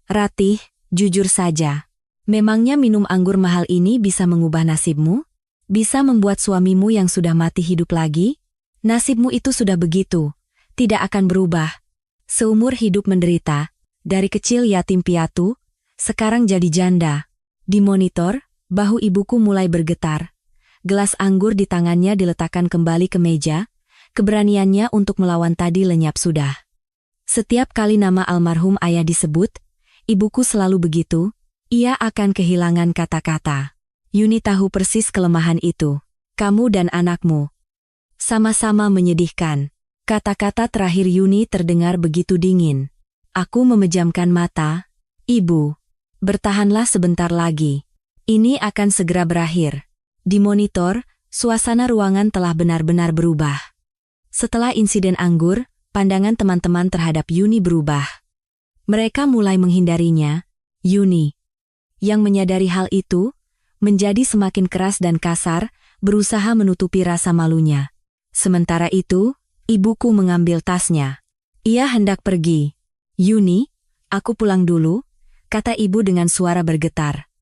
Ratih, jujur saja. Memangnya minum anggur mahal ini bisa mengubah nasibmu? Bisa membuat suamimu yang sudah mati hidup lagi? Nasibmu itu sudah begitu. Tidak akan berubah. Seumur hidup menderita. Dari kecil yatim piatu, sekarang jadi janda. Di monitor, bahu ibuku mulai bergetar. Gelas anggur di tangannya diletakkan kembali ke meja. Keberaniannya untuk melawan tadi lenyap sudah. Setiap kali nama almarhum ayah disebut, ibuku selalu begitu, ia akan kehilangan kata-kata. Yuni tahu persis kelemahan itu. Kamu dan anakmu sama-sama menyedihkan. Kata-kata terakhir Yuni terdengar begitu dingin. Aku memejamkan mata. Ibu, bertahanlah sebentar lagi. Ini akan segera berakhir. Di monitor, suasana ruangan telah benar-benar berubah. Setelah insiden anggur, pandangan teman-teman terhadap Yuni berubah. Mereka mulai menghindarinya. Yuni, yang menyadari hal itu, menjadi semakin keras dan kasar, berusaha menutupi rasa malunya. Sementara itu, ibuku mengambil tasnya. Ia hendak pergi. Yuni, aku pulang dulu, kata ibu dengan suara bergetar.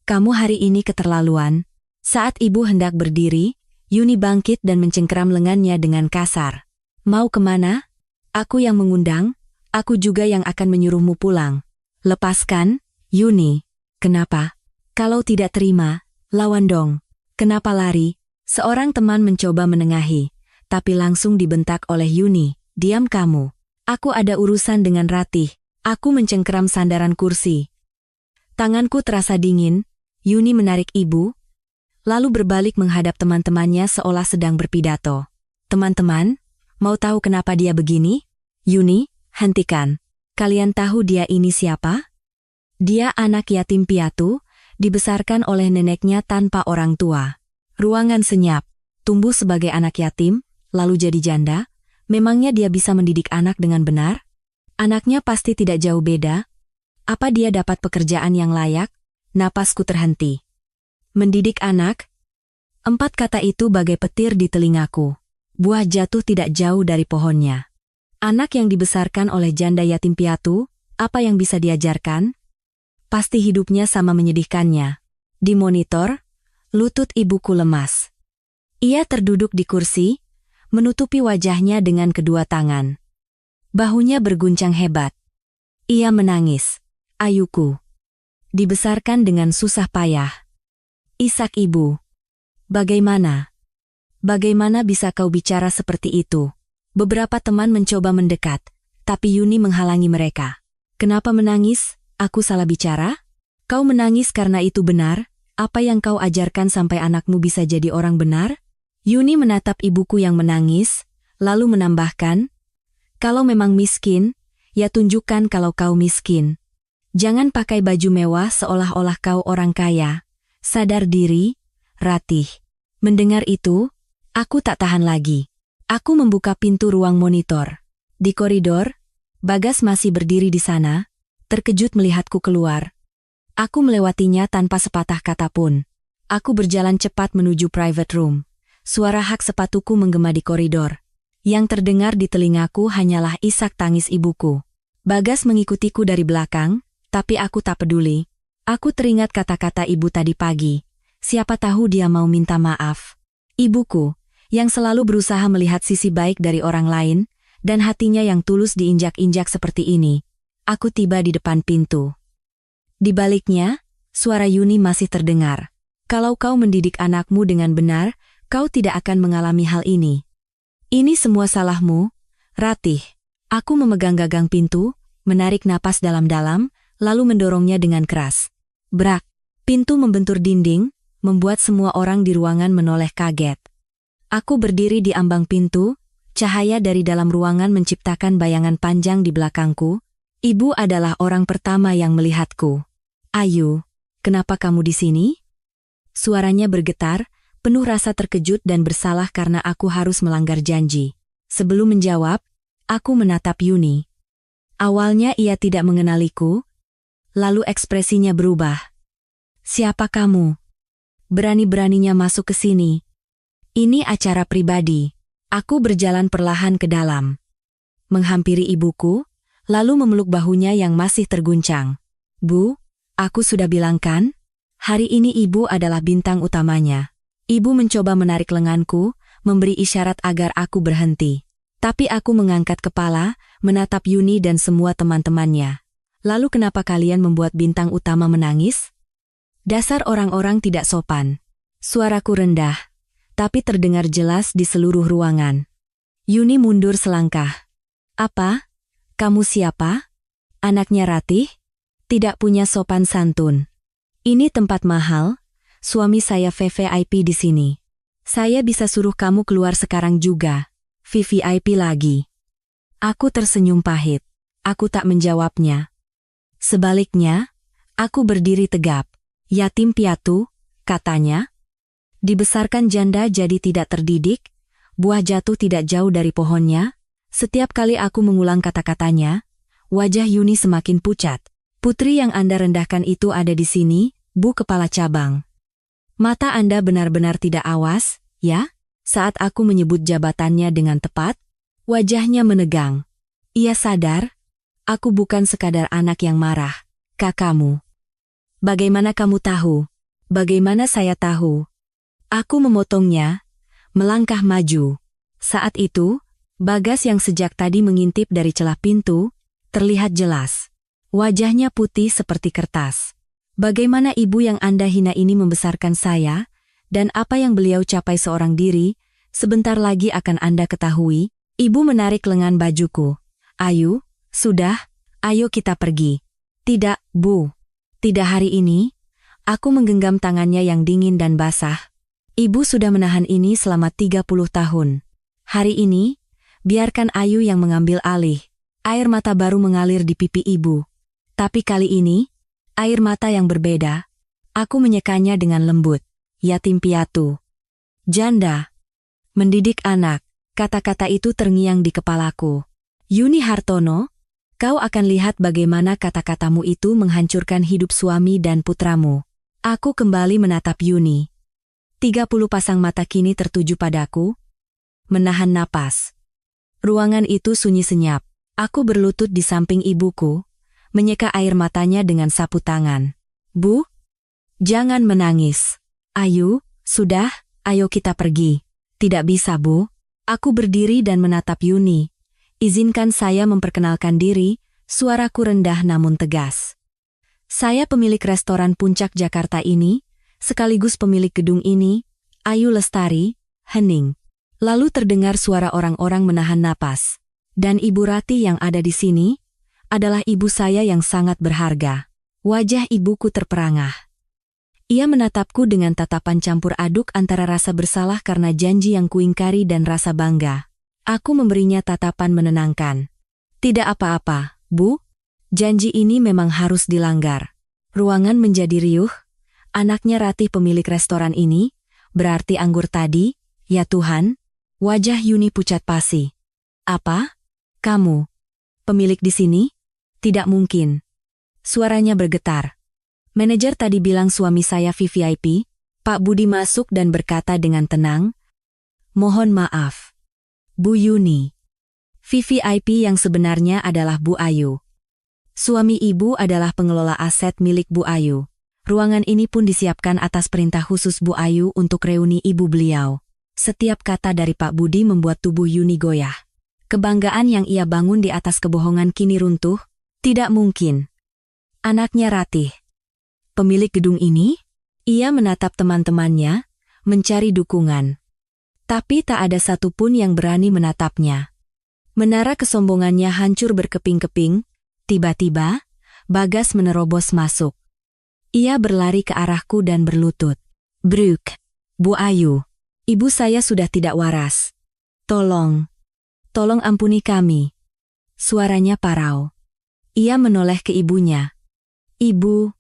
Kamu hari ini keterlaluan. Saat ibu hendak berdiri, Yuni bangkit dan mencengkeram lengannya dengan kasar. Mau kemana? Aku yang mengundang, aku juga yang akan menyuruhmu pulang. Lepaskan, Yuni. Kenapa? Kalau tidak terima, lawan dong. Kenapa lari? Seorang teman mencoba menengahi, tapi langsung dibentak oleh Yuni. Diam kamu. Aku ada urusan dengan Ratih. Aku mencengkeram sandaran kursi. Tanganku terasa dingin. Yuni menarik ibu, lalu berbalik menghadap teman-temannya seolah sedang berpidato. Teman-teman, mau tahu kenapa dia begini? Yuni, hentikan. Kalian tahu dia ini siapa? Dia anak yatim piatu, dibesarkan oleh neneknya tanpa orang tua. Ruangan senyap, tumbuh sebagai anak yatim, lalu jadi janda. Memangnya dia bisa mendidik anak dengan benar? Anaknya pasti tidak jauh beda. Apa dia dapat pekerjaan yang layak? Napasku terhenti. Mendidik anak? 4 kata itu bagai petir di telingaku. Buah jatuh tidak jauh dari pohonnya. Anak yang dibesarkan oleh janda yatim piatu, apa yang bisa diajarkan? Pasti hidupnya sama menyedihkannya. Di monitor, lutut ibuku lemas. Ia terduduk di kursi, menutupi wajahnya dengan kedua tangan. Bahunya berguncang hebat. Ia menangis. Ayuku. Dibesarkan dengan susah payah. Isak ibu. Bagaimana? Bagaimana bisa kau bicara seperti itu? Beberapa teman mencoba mendekat, tapi Yuni menghalangi mereka. Kenapa menangis? Aku salah bicara? Kau menangis karena itu benar? Apa yang kau ajarkan sampai anakmu bisa jadi orang benar? Yuni menatap ibuku yang menangis, lalu menambahkan, kalau memang miskin, ya tunjukkan kalau kau miskin. Jangan pakai baju mewah seolah-olah kau orang kaya. Sadar diri, Ratih. Mendengar itu, aku tak tahan lagi. Aku membuka pintu ruang monitor. Di koridor, Bagas masih berdiri di sana, terkejut melihatku keluar. Aku melewatinya tanpa sepatah kata pun. Aku berjalan cepat menuju private room. Suara hak sepatuku menggema di koridor. Yang terdengar di telingaku hanyalah isak tangis ibuku. Bagas mengikutiku dari belakang, tapi aku tak peduli. Aku teringat kata-kata ibu tadi pagi. Siapa tahu dia mau minta maaf. Ibuku, yang selalu berusaha melihat sisi baik dari orang lain, dan hatinya yang tulus diinjak-injak seperti ini. Aku tiba di depan pintu. Di baliknya, suara Yuni masih terdengar. Kalau kau mendidik anakmu dengan benar, kau tidak akan mengalami hal ini. Ini semua salahmu, Ratih. Aku memegang gagang pintu, menarik napas dalam-dalam, lalu mendorongnya dengan keras. Brak, pintu membentur dinding, membuat semua orang di ruangan menoleh kaget. Aku berdiri di ambang pintu, cahaya dari dalam ruangan menciptakan bayangan panjang di belakangku. Ibu adalah orang pertama yang melihatku. Ayu, kenapa kamu di sini? Suaranya bergetar, penuh rasa terkejut dan bersalah karena aku harus melanggar janji. Sebelum menjawab, aku menatap Yuni. Awalnya ia tidak mengenaliku, lalu ekspresinya berubah. Siapa kamu? Berani-beraninya masuk ke sini. Ini acara pribadi. Aku berjalan perlahan ke dalam, menghampiri ibuku, lalu memeluk bahunya yang masih terguncang. Bu, aku sudah bilang kan? Hari ini ibu adalah bintang utamanya. Ibu mencoba menarik lenganku, memberi isyarat agar aku berhenti. Tapi aku mengangkat kepala, menatap Yuni dan semua teman-temannya. Lalu kenapa kalian membuat bintang utama menangis? Dasar orang-orang tidak sopan. Suaraku rendah, tapi terdengar jelas di seluruh ruangan. Yuni mundur selangkah. Apa? Kamu siapa? Anaknya Ratih? Tidak punya sopan santun. Ini tempat mahal, suami saya VVIP di sini. Saya bisa suruh kamu keluar sekarang juga. VVIP lagi. Aku tersenyum pahit. Aku tak menjawabnya. Sebaliknya, aku berdiri tegap. Yatim piatu, katanya. Dibesarkan janda jadi tidak terdidik, buah jatuh tidak jauh dari pohonnya. Setiap kali aku mengulang kata-katanya, wajah Yuni semakin pucat. Putri yang Anda rendahkan itu ada di sini, Bu Kepala Cabang. Mata Anda benar-benar tidak awas, ya? Saat aku menyebut jabatannya dengan tepat, wajahnya menegang. Ia sadar, aku bukan sekadar anak yang marah, kakakmu. Bagaimana kamu tahu? Bagaimana saya tahu? Aku memotongnya, melangkah maju. Saat itu, Bagas yang sejak tadi mengintip dari celah pintu, terlihat jelas. Wajahnya putih seperti kertas. Bagaimana ibu yang Anda hina ini membesarkan saya, dan apa yang beliau capai seorang diri, sebentar lagi akan Anda ketahui. Ibu menarik lengan bajuku. Ayu, sudah, ayo kita pergi. Tidak, Bu. Tidak hari ini. Aku menggenggam tangannya yang dingin dan basah. Ibu sudah menahan ini selama 30 tahun. Hari ini, biarkan Ayu yang mengambil alih. Air mata baru mengalir di pipi ibu. Tapi kali ini, air mata yang berbeda. Aku menyekanya dengan lembut. Yatim piatu. Janda. Mendidik anak. Kata-kata itu terngiang di kepalaku. Yuni Hartono, kau akan lihat bagaimana kata-katamu itu menghancurkan hidup suami dan putramu. Aku kembali menatap Yuni. 30 pasang mata kini tertuju padaku. Menahan napas. Ruangan itu sunyi senyap. Aku berlutut di samping ibuku, menyeka air matanya dengan sapu tangan. Bu, jangan menangis. Ayu, sudah, ayo kita pergi. Tidak bisa, Bu. Aku berdiri dan menatap Yuni. Izinkan saya memperkenalkan diri, suaraku rendah namun tegas. Saya pemilik restoran Puncak Jakarta ini, sekaligus pemilik gedung ini, Ayu Lestari, hening. Lalu terdengar suara orang-orang menahan napas. Dan Ibu Ratih yang ada di sini, adalah ibu saya yang sangat berharga. Wajah ibuku terperangah. Ia menatapku dengan tatapan campur aduk antara rasa bersalah karena janji yang kuingkari dan rasa bangga. Aku memberinya tatapan menenangkan. Tidak apa-apa, Bu. Janji ini memang harus dilanggar. Ruangan menjadi riuh. Anaknya Ratih pemilik restoran ini, berarti anggur tadi, ya Tuhan. Wajah Yuni pucat pasi. Apa? Kamu? Pemilik di sini? Tidak mungkin. Suaranya bergetar. Manajer tadi bilang suami saya VVIP. Pak Budi masuk dan berkata dengan tenang. Mohon maaf. Bu Yuni. VVIP yang sebenarnya adalah Bu Ayu. Suami ibu adalah pengelola aset milik Bu Ayu. Ruangan ini pun disiapkan atas perintah khusus Bu Ayu untuk reuni ibu beliau. Setiap kata dari Pak Budi membuat tubuh Yuni goyah. Kebanggaan yang ia bangun di atas kebohongan kini runtuh. Tidak mungkin. Anaknya Ratih. Pemilik gedung ini? Ia menatap teman-temannya, mencari dukungan. Tapi tak ada satupun yang berani menatapnya. Menara kesombongannya hancur berkeping-keping. Tiba-tiba, Bagas menerobos masuk. Ia berlari ke arahku dan berlutut. Bruk, Bu Ayu. Ibu saya sudah tidak waras. Tolong ampuni kami. Suaranya parau. Ia menoleh ke ibunya. Ibu,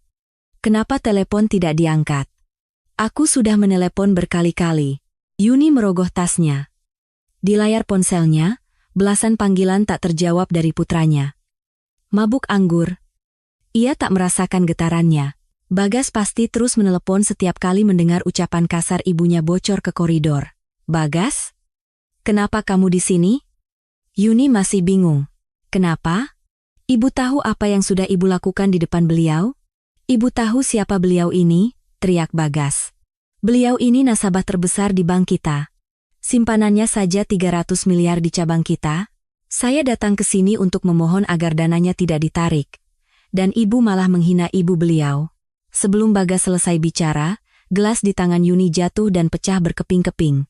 kenapa telepon tidak diangkat? Aku sudah menelepon berkali-kali. Yuni merogoh tasnya. Di layar ponselnya, belasan panggilan tak terjawab dari putranya. Mabuk anggur. Ia tak merasakan getarannya. Bagas pasti terus menelepon setiap kali mendengar ucapan kasar ibunya bocor ke koridor. Bagas? Kenapa kamu di sini? Yuni masih bingung. Kenapa? Ibu tahu apa yang sudah ibu lakukan di depan beliau? Ibu tahu siapa beliau ini? Teriak Bagas. Beliau ini nasabah terbesar di bank kita. Simpanannya saja 300 miliar di cabang kita. Saya datang ke sini untuk memohon agar dananya tidak ditarik. Dan ibu malah menghina ibu beliau. Sebelum Bagas selesai bicara, gelas di tangan Yuni jatuh dan pecah berkeping-keping.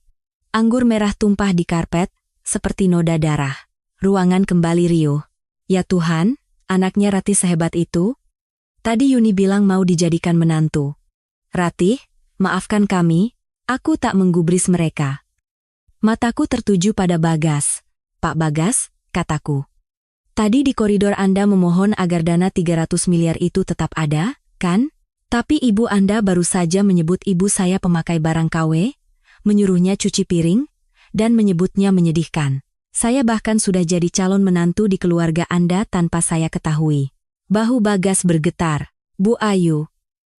Anggur merah tumpah di karpet, seperti noda darah. Ruangan kembali riuh. Ya Tuhan, anaknya Ratih sehebat itu? Tadi Yuni bilang mau dijadikan menantu. Ratih, maafkan kami, aku tak menggubris mereka. Mataku tertuju pada Bagas. Pak Bagas, kataku. Tadi di koridor Anda memohon agar dana 300 miliar itu tetap ada, kan? Tapi ibu Anda baru saja menyebut ibu saya pemakai barang KW, menyuruhnya cuci piring, dan menyebutnya menyedihkan. Saya bahkan sudah jadi calon menantu di keluarga Anda tanpa saya ketahui. Bahu Bagas bergetar. Bu Ayu,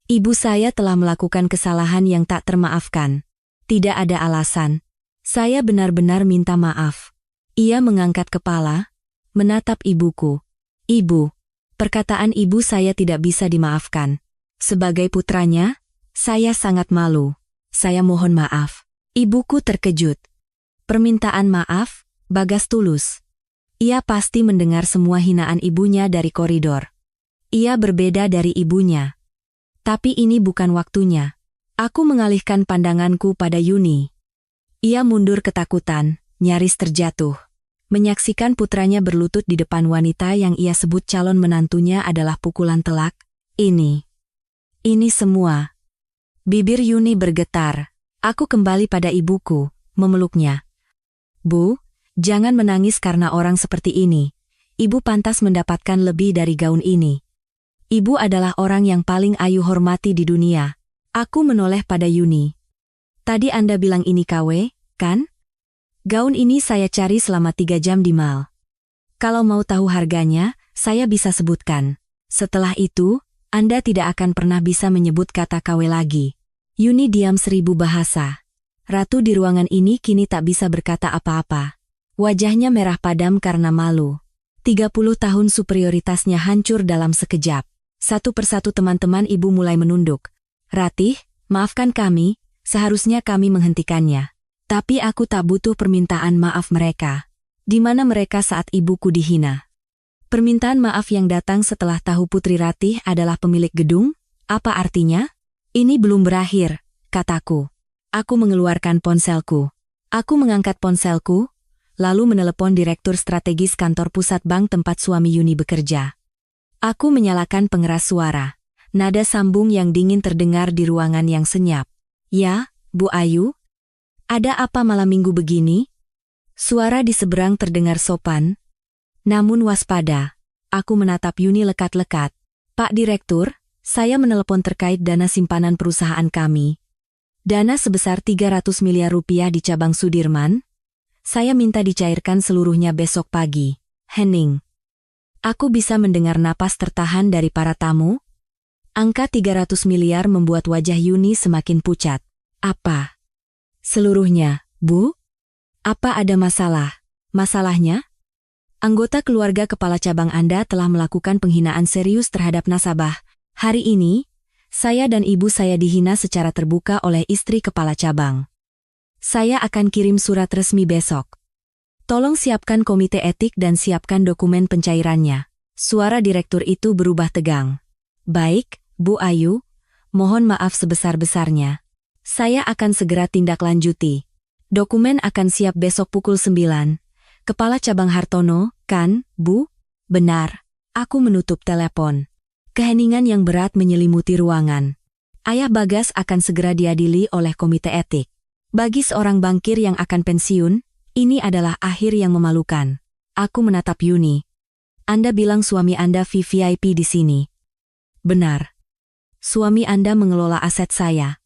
ibu saya telah melakukan kesalahan yang tak termaafkan. Tidak ada alasan. Saya benar-benar minta maaf. Ia mengangkat kepala, menatap ibuku. Ibu, perkataan ibu saya tidak bisa dimaafkan. Sebagai putranya, saya sangat malu. Saya mohon maaf. Ibuku terkejut. Permintaan maaf, Bagas tulus. Ia pasti mendengar semua hinaan ibunya dari koridor. Ia berbeda dari ibunya. Tapi ini bukan waktunya. Aku mengalihkan pandanganku pada Yuni. Ia mundur ketakutan, nyaris terjatuh. Menyaksikan putranya berlutut di depan wanita yang ia sebut calon menantunya adalah pukulan telak. Ini semua. Bibir Yuni bergetar. Aku kembali pada ibuku, memeluknya. Bu, jangan menangis karena orang seperti ini. Ibu pantas mendapatkan lebih dari gaun ini. Ibu adalah orang yang paling Ayu hormati di dunia. Aku menoleh pada Yuni. Tadi Anda bilang ini KW, kan? Gaun ini saya cari selama 3 jam di mall. Kalau mau tahu harganya, saya bisa sebutkan. Setelah itu, Anda tidak akan pernah bisa menyebut kata KW lagi. Yuni diam 1000 bahasa. Ratu di ruangan ini kini tak bisa berkata apa-apa. Wajahnya merah padam karena malu. 30 tahun superioritasnya hancur dalam sekejap. Satu persatu teman-teman ibu mulai menunduk. Ratih, maafkan kami, seharusnya kami menghentikannya. Tapi aku tak butuh permintaan maaf mereka. Di mana mereka saat ibuku dihina? Permintaan maaf yang datang setelah tahu Putri Ratih adalah pemilik gedung? Apa artinya? Ini belum berakhir, kataku. Aku mengeluarkan ponselku. Aku mengangkat ponselku, lalu menelepon direktur strategis kantor pusat bank tempat suami Yuni bekerja. Aku menyalakan pengeras suara. Nada sambung yang dingin terdengar di ruangan yang senyap. Ya, Bu Ayu? Ada apa malam minggu begini? Suara di seberang terdengar sopan. Namun waspada. Aku menatap Yuni lekat-lekat. Pak Direktur, saya menelepon terkait dana simpanan perusahaan kami. Dana sebesar 300 miliar rupiah di cabang Sudirman. Saya minta dicairkan seluruhnya besok pagi. Hening. Aku bisa mendengar napas tertahan dari para tamu. Angka 300 miliar membuat wajah Yuni semakin pucat. Apa? Seluruhnya, Bu? Apa ada masalah? Masalahnya? Anggota keluarga kepala cabang Anda telah melakukan penghinaan serius terhadap nasabah. Hari ini, saya dan ibu saya dihina secara terbuka oleh istri kepala cabang. Saya akan kirim surat resmi besok. Tolong siapkan komite etik dan siapkan dokumen pencairannya. Suara direktur itu berubah tegang. Baik, Bu Ayu, mohon maaf sebesar-besarnya. Saya akan segera tindak lanjuti. Dokumen akan siap besok pukul 9. Kepala cabang Hartono, kan, Bu? Benar. Aku menutup telepon. Keheningan yang berat menyelimuti ruangan. Ayah Bagas akan segera diadili oleh komite etik. Bagi seorang bankir yang akan pensiun, ini adalah akhir yang memalukan. Aku menatap Yuni. Anda bilang suami Anda VVIP di sini. Benar. Suami Anda mengelola aset saya.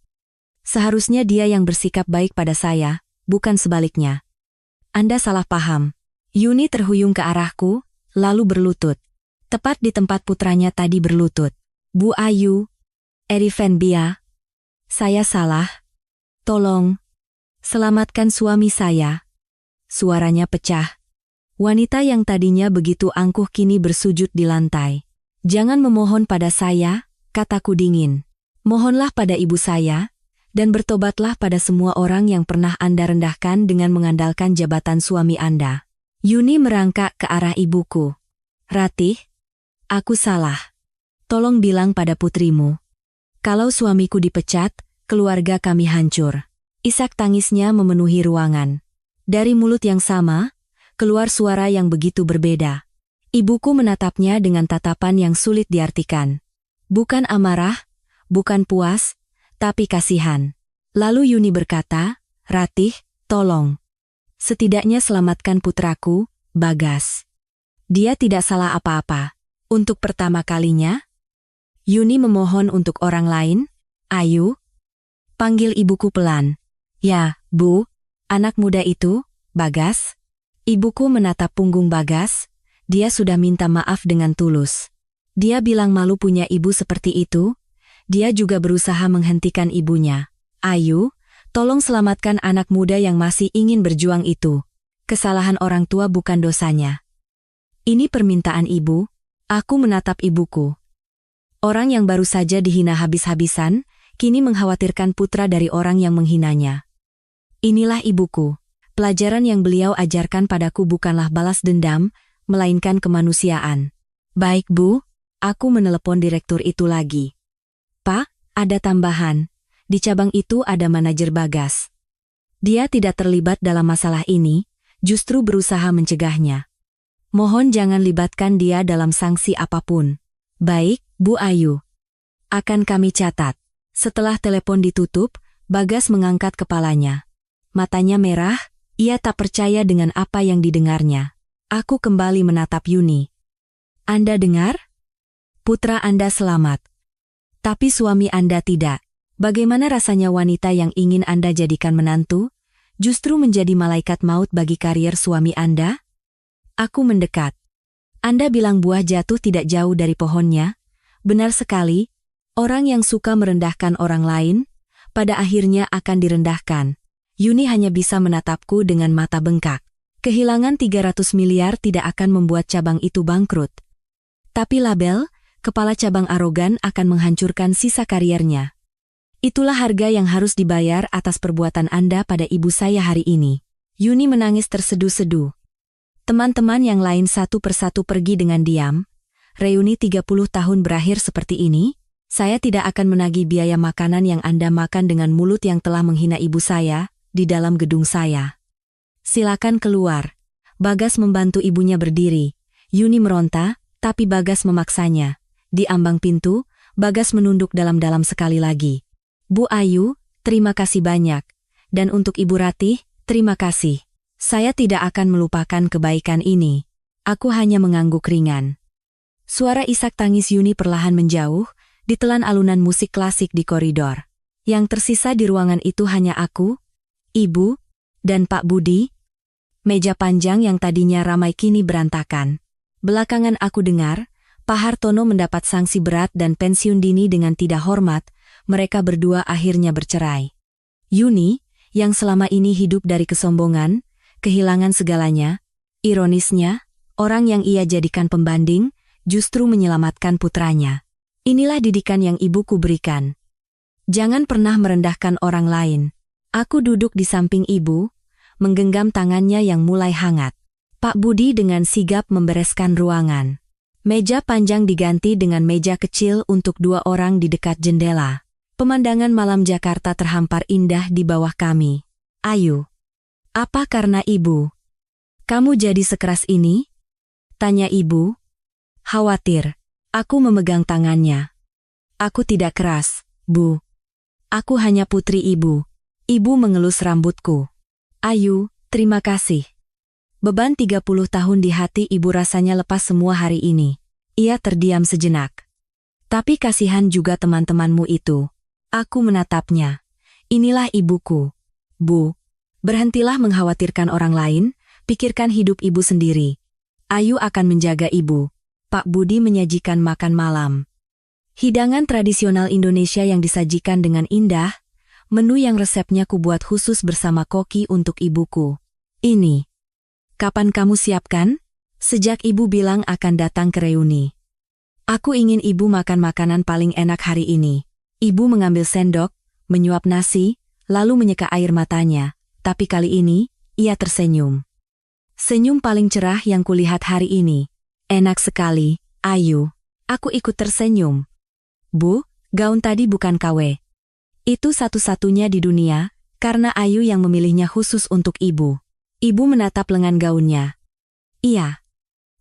Seharusnya dia yang bersikap baik pada saya, bukan sebaliknya. Anda salah paham. Yuni terhuyung ke arahku, lalu berlutut. Tepat di tempat putranya tadi berlutut. Bu Ayu, Erifenbia, saya salah. Tolong, selamatkan suami saya. suaranya pecah. Wanita yang tadinya begitu angkuh kini bersujud di lantai. Jangan memohon pada saya, kataku dingin. Mohonlah pada ibu saya, dan bertobatlah pada semua orang yang pernah Anda rendahkan dengan mengandalkan jabatan suami Anda. Yuni merangkak ke arah ibuku. Ratih, aku salah. Tolong bilang pada putrimu. Kalau suamiku dipecat, keluarga kami hancur. Isak tangisnya memenuhi ruangan. Dari mulut yang sama, keluar suara yang begitu berbeda. Ibuku menatapnya dengan tatapan yang sulit diartikan. Bukan amarah, bukan puas, tapi kasihan. Lalu Yuni berkata, Ratih, tolong. Setidaknya selamatkan putraku, Bagas. Dia tidak salah apa-apa. Untuk pertama kalinya, Yuni memohon untuk orang lain. Ayu, panggil ibuku pelan. Ya, Bu, anak muda itu, Bagas. Ibuku menatap punggung Bagas. Dia sudah minta maaf dengan tulus. Dia bilang malu punya ibu seperti itu. Dia juga berusaha menghentikan ibunya. Ayu, tolong selamatkan anak muda yang masih ingin berjuang itu. Kesalahan orang tua bukan dosanya. Ini permintaan ibu. Aku menatap ibuku. Orang yang baru saja dihina habis-habisan, kini mengkhawatirkan putra dari orang yang menghinanya. Inilah ibuku. Pelajaran yang beliau ajarkan padaku bukanlah balas dendam, melainkan kemanusiaan. Baik Bu, aku menelepon direktur itu lagi. Pak, ada tambahan. Di cabang itu ada manajer Bagas. Dia tidak terlibat dalam masalah ini, justru berusaha mencegahnya. Mohon jangan libatkan dia dalam sanksi apapun. Baik, Bu Ayu. Akan kami catat. Setelah telepon ditutup, Bagas mengangkat kepalanya. Matanya merah, ia tak percaya dengan apa yang didengarnya. Aku kembali menatap Yuni. Anda dengar? Putra Anda selamat. Tapi suami Anda tidak. Bagaimana rasanya wanita yang ingin Anda jadikan menantu, justru menjadi malaikat maut bagi karier suami Anda? Aku mendekat. Anda bilang buah jatuh tidak jauh dari pohonnya? Benar sekali, orang yang suka merendahkan orang lain, pada akhirnya akan direndahkan. Yuni hanya bisa menatapku dengan mata bengkak. Kehilangan 300 miliar tidak akan membuat cabang itu bangkrut. Tapi label, kepala cabang arogan akan menghancurkan sisa kariernya. Itulah harga yang harus dibayar atas perbuatan Anda pada ibu saya hari ini. Yuni menangis terseduh-seduh. Teman-teman yang lain satu persatu pergi dengan diam. Reuni 30 tahun berakhir seperti ini. Saya tidak akan menagih biaya makanan yang Anda makan dengan mulut yang telah menghina ibu saya di dalam gedung saya. Silakan keluar. Bagas membantu ibunya berdiri. Yuni meronta, tapi Bagas memaksanya. Di ambang pintu, Bagas menunduk dalam-dalam sekali lagi. Bu Ayu, terima kasih banyak. Dan untuk Ibu Ratih, terima kasih. Saya tidak akan melupakan kebaikan ini. Aku hanya mengangguk ringan. Suara isak tangis Yuni perlahan menjauh, ditelan alunan musik klasik di koridor. Yang tersisa di ruangan itu hanya aku, Ibu, dan Pak Budi. Meja panjang yang tadinya ramai kini berantakan. Belakangan aku dengar, Pak Hartono mendapat sanksi berat dan pensiun dini dengan tidak hormat, mereka berdua akhirnya bercerai. Yuni, yang selama ini hidup dari kesombongan, kehilangan segalanya. Ironisnya, orang yang ia jadikan pembanding, justru menyelamatkan putranya. Inilah didikan yang ibuku berikan. Jangan pernah merendahkan orang lain. Aku duduk di samping ibu, menggenggam tangannya yang mulai hangat. Pak Budi dengan sigap membereskan ruangan. Meja panjang diganti dengan meja kecil untuk 2 orang di dekat jendela. Pemandangan malam Jakarta terhampar indah di bawah kami. Ayu. Apa karena ibu? Kamu jadi sekeras ini? Tanya ibu. Khawatir. Aku memegang tangannya. Aku tidak keras, Bu. Aku hanya putri ibu. Ibu mengelus rambutku. Ayu, terima kasih. Beban 30 tahun di hati ibu rasanya lepas semua hari ini. Ia terdiam sejenak. Tapi kasihan juga teman-temanmu itu. Aku menatapnya. Inilah ibuku. Bu, berhentilah mengkhawatirkan orang lain, pikirkan hidup ibu sendiri. Ayu akan menjaga ibu. Pak Budi menyajikan makan malam. Hidangan tradisional Indonesia yang disajikan dengan indah, menu yang resepnya kubuat khusus bersama koki untuk ibuku. Ini, kapan kamu siapkan? Sejak ibu bilang akan datang ke reuni. Aku ingin ibu makan makanan paling enak hari ini. Ibu mengambil sendok, menyuap nasi, lalu menyeka air matanya. Tapi kali ini, ia tersenyum. Senyum paling cerah yang kulihat hari ini. Enak sekali, Ayu. Aku ikut tersenyum. Bu, gaun tadi bukan KW. Itu satu-satunya di dunia, karena Ayu yang memilihnya khusus untuk ibu. Ibu menatap lengan gaunnya. Iya.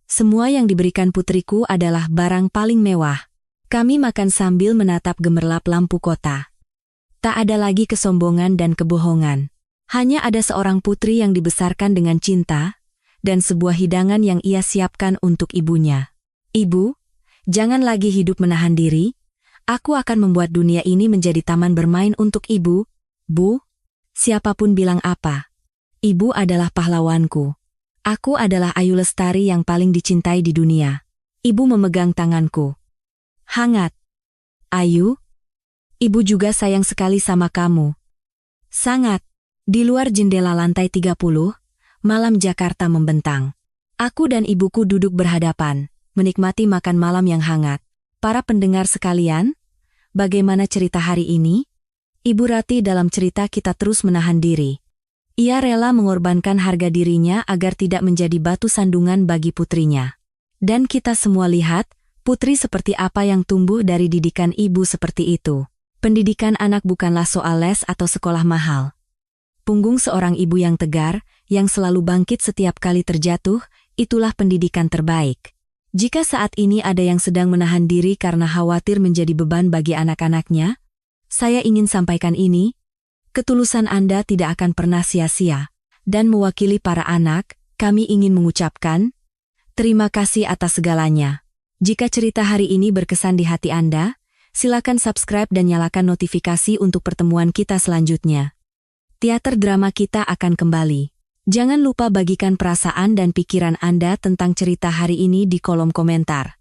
Semua yang diberikan putriku adalah barang paling mewah. Kami makan sambil menatap gemerlap lampu kota. Tak ada lagi kesombongan dan kebohongan. Hanya ada seorang putri yang dibesarkan dengan cinta, dan sebuah hidangan yang ia siapkan untuk ibunya. Ibu, jangan lagi hidup menahan diri. Aku akan membuat dunia ini menjadi taman bermain untuk ibu. Bu, siapapun bilang apa. Ibu adalah pahlawanku. Aku adalah Ayu Lestari yang paling dicintai di dunia. Ibu memegang tanganku. Hangat. Ayu, ibu juga sayang sekali sama kamu. Sangat. Di luar jendela lantai 30, malam Jakarta membentang. Aku dan ibuku duduk berhadapan, menikmati makan malam yang hangat. Para pendengar sekalian, bagaimana cerita hari ini? Ibu Rati dalam cerita kita terus menahan diri. Ia rela mengorbankan harga dirinya agar tidak menjadi batu sandungan bagi putrinya. Dan kita semua lihat, putri seperti apa yang tumbuh dari didikan ibu seperti itu. Pendidikan anak bukanlah soal les atau sekolah mahal. Punggung seorang ibu yang tegar, yang selalu bangkit setiap kali terjatuh, itulah pendidikan terbaik. Jika saat ini ada yang sedang menahan diri karena khawatir menjadi beban bagi anak-anaknya, saya ingin sampaikan ini, ketulusan Anda tidak akan pernah sia-sia. Dan mewakili para anak, kami ingin mengucapkan, terima kasih atas segalanya. Jika cerita hari ini berkesan di hati Anda, silakan subscribe dan nyalakan notifikasi untuk pertemuan kita selanjutnya. Teater drama kita akan kembali. Jangan lupa bagikan perasaan dan pikiran Anda tentang cerita hari ini di kolom komentar.